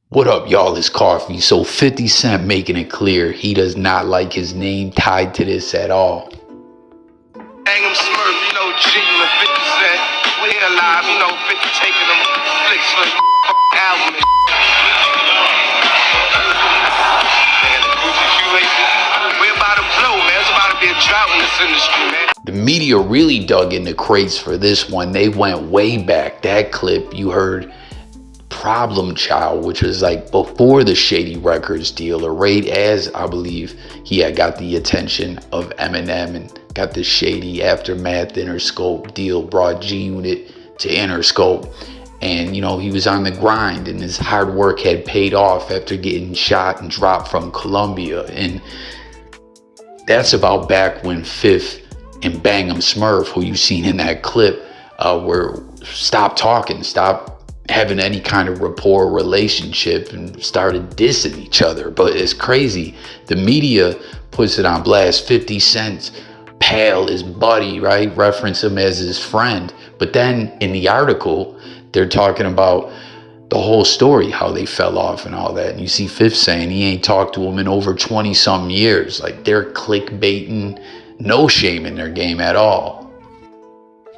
What up, y'all? It's Coffee. So 50 Cent making it clear he does not like his name tied to this at all. Eminem, Smurf, genuine 50 Cent. We here live, 50 taking them flicks for his album and man, the Gucci shoelaces. We about to blow, man. It's about to be a drought in this industry, man. The media really dug in the crates for this one. They went way back. That clip you heard, Problem Child, which was like before the Shady Records deal, or right as I believe he had got the attention of Eminem and got the Shady Aftermath Interscope deal, brought G-Unit to Interscope. And he was on the grind, and his hard work had paid off after getting shot and dropped from Colombia. And that's about back when Fifth and Bang'em Smurf, who you seen in that clip, were stopped talking, stopped having any kind of rapport relationship, and started dissing each other. But it's crazy. The media puts it on blast. 50 Cent's pal, his buddy, right? Reference him as his friend. But then in the article, they're talking about the whole story, how they fell off and all that. And you see Fifth saying he ain't talked to him in over 20 some years. Like, they're clickbaiting, no shame in their game at all.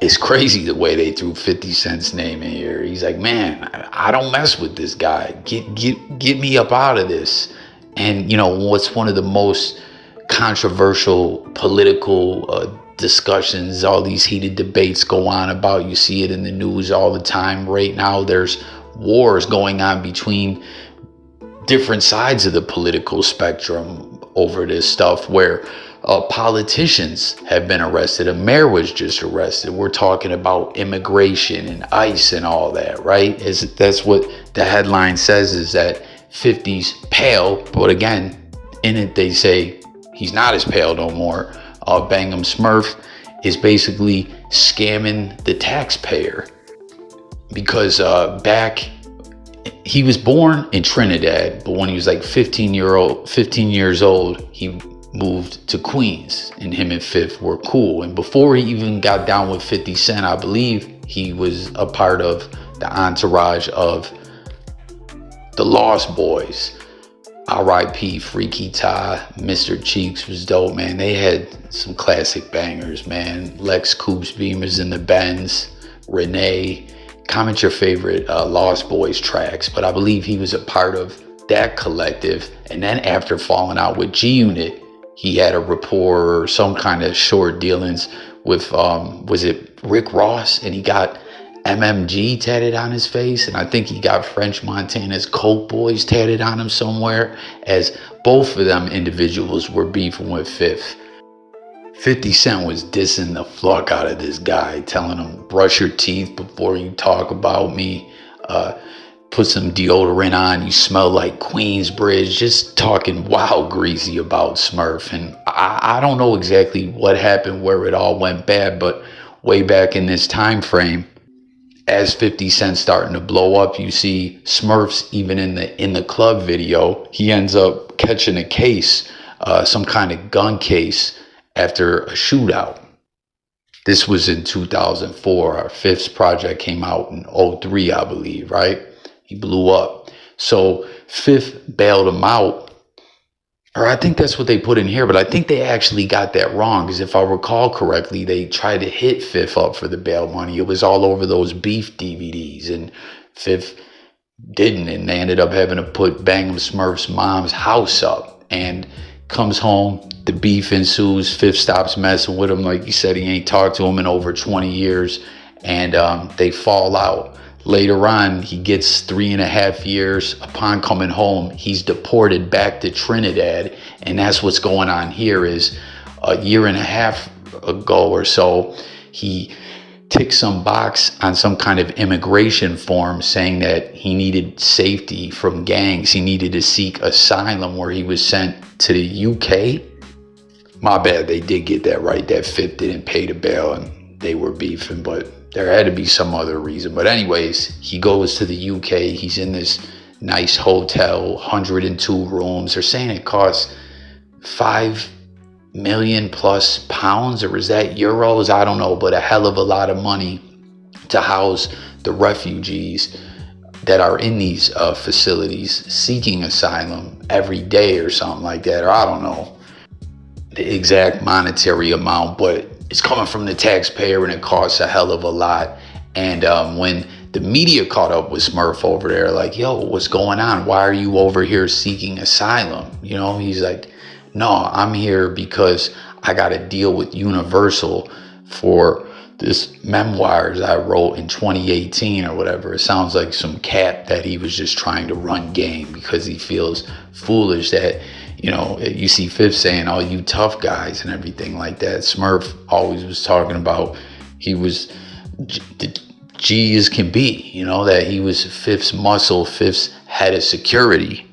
It's crazy the way they threw 50 Cent's name in here. He's like, man, I don't mess with this guy. Get me up out of this. And what's one of the most controversial political discussions, all these heated debates go on about, you see it in the news all the time right now. There's wars going on between different sides of the political spectrum over this stuff, where politicians have been arrested. A mayor was just arrested. We're talking about immigration and ICE and all that, right? That's what the headline says, is that 50's pale. But again, in it they say he's not as pale no more. Bang'em Smurf is basically scamming the taxpayer, because back, he was born in Trinidad, but when he was like 15 years old, he moved to Queens, and him and Fifth were cool. And before he even got down with 50 Cent, I believe he was a part of the entourage of the Lost Boys. R.I.P. Freaky Ty, Mr. Cheeks was dope, man. They had some classic bangers, man. Lex Coops, Beamers in the Benz, Renee. Comment your favorite Lost Boys tracks. But I believe he was a part of that collective. And then after falling out with G-Unit, he had a rapport or some kind of short dealings with, was it Rick Ross? And he got MMG tatted on his face. And I think he got French Montana's Coke Boys tatted on him somewhere, as both of them individuals were beefing with Fifth. 50 Cent was dissing the fuck out of this guy, telling him, brush your teeth before you talk about me. Put some deodorant on, you smell like Queensbridge. Just talking wild greasy about Smurf. And I don't know exactly what happened, where it all went bad, but way back in this time frame, as 50 Cent starting to blow up, you see Smurfs even in the club video. He ends up catching a case, some kind of gun case, after a shootout. This was in 2004. Our Fifth's project came out in 2003, I believe, right? He blew up. So Fifth bailed him out, or I think that's what they put in here, but I think they actually got that wrong, because if I recall correctly, they tried to hit Fifth up for the bail money. It was all over those beef DVDs, and Fifth didn't, and they ended up having to put Bang'em Smurf's mom's house up. And comes home, the beef ensues. Fifth stops messing with him. Like you said, he ain't talked to him in over 20 years, and they fall out. Later on, he gets 3.5 years. Upon coming home, he's deported back to Trinidad. And that's what's going on here, is a year and a half ago or so, he ticked some box on some kind of immigration form saying that he needed safety from gangs. He needed to seek asylum, where he was sent to the UK. My bad, they did get that right. That Fifth didn't pay the bail and they were beefing, but there had to be some other reason. But anyways, he goes to the UK. He's in this nice hotel, 102 rooms. They're saying it costs 5 million plus pounds, or is that euros? I don't know, but a hell of a lot of money to house the refugees that are in these facilities seeking asylum every day or something like that, or I don't know the exact monetary amount, but it's coming from the taxpayer and it costs a hell of a lot. And when the media caught up with Smurf over there, like, yo, what's going on? Why are you over here seeking asylum? You know, he's like, no, I'm here because I got to deal with Universal for this memoirs I wrote in 2018 or whatever. It sounds like some cat that he was just trying to run game because he feels foolish that, you know, you see Fifth saying, oh, you tough guys and everything like that. Smurf always was talking about he was the G as can be, you know, that he was Fifth's muscle, Fifth's head of security.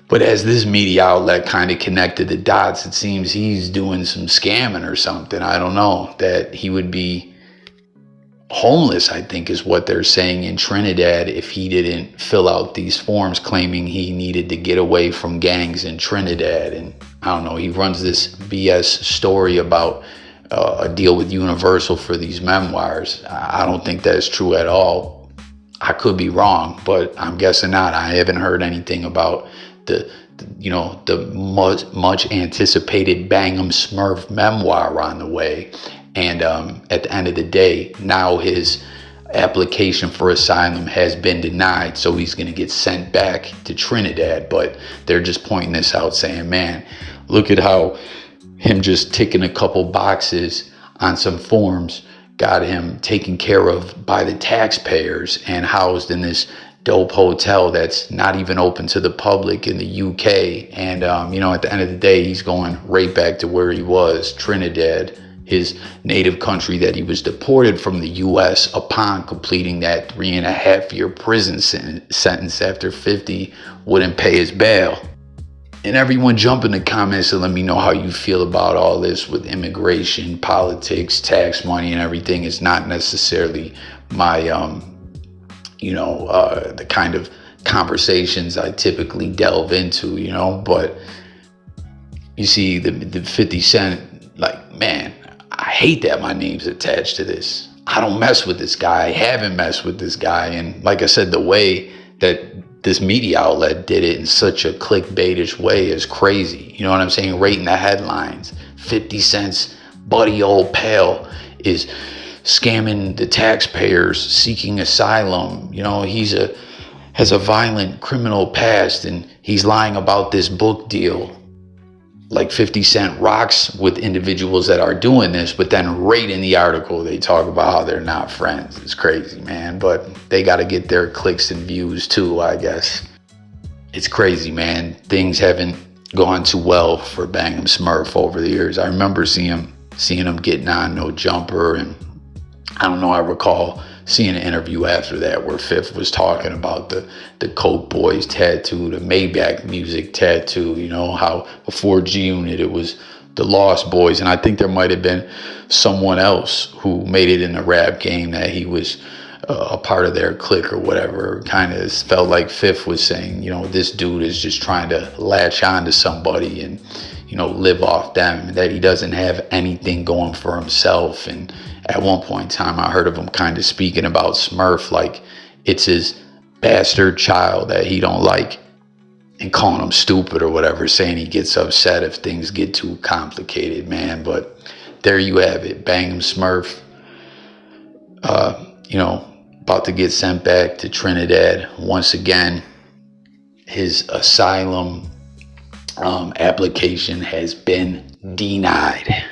But as this media outlet kind of connected the dots, it seems he's doing some scamming or something. I don't know, that he would be homeless, I think is what they're saying, in Trinidad if he didn't fill out these forms claiming he needed to get away from gangs in Trinidad. And I don't know, he runs this BS story about a deal with Universal for these memoirs. I don't think that's true at all. I could be wrong, but I'm guessing not. I haven't heard anything about the much anticipated Bang'em Smurf memoir on the way. And at the end of the day, now his application for asylum has been denied, so he's going to get sent back to Trinidad. But they're just pointing this out, saying, man, look at how him just ticking a couple boxes on some forms got him taken care of by the taxpayers and housed in this dope hotel that's not even open to the public in the UK. And, at the end of the day, he's going right back to where he was, Trinidad, his native country that he was deported from the US upon completing that 3.5-year prison sentence after 50 wouldn't pay his bail. And everyone jump in the comments and let me know how you feel about all this with immigration, politics, tax money, and everything. It's not necessarily my, the kind of conversations I typically delve into, but you see the 50 Cent, like, man, I hate that my name's attached to this. I don't mess with this guy. I haven't messed with this guy. And like I said, the way that this media outlet did it in such a clickbaitish way is crazy. You know what I'm saying? Right in the headlines. 50 Cent's buddy old pal is scamming the taxpayers seeking asylum. Has a violent criminal past and he's lying about this book deal. Like 50 Cent rocks with individuals that are doing this, but then right in the article they talk about how they're not friends. It's crazy, man. But they got to get their clicks and views too, I guess. It's crazy, man. Things haven't gone too well for Bang'em Smurf over the years. I remember seeing him getting on No Jumper, and I don't know, I recall seeing an interview after that where Fifth was talking about the Coke Boys tattoo, the Maybach Music tattoo, how before G-Unit it was the Lost Boys. And I think there might have been someone else who made it in the rap game that he was a part of their clique or whatever. Kind of felt like Fifth was saying, this dude is just trying to latch on to somebody and, live off them, that he doesn't have anything going for himself. And at one point in time, I heard of him kind of speaking about Smurf like it's his bastard child that he don't like, and calling him stupid or whatever, saying he gets upset if things get too complicated, man. But there you have it. Bang'em Smurf, about to get sent back to Trinidad once again. His asylum application has been denied.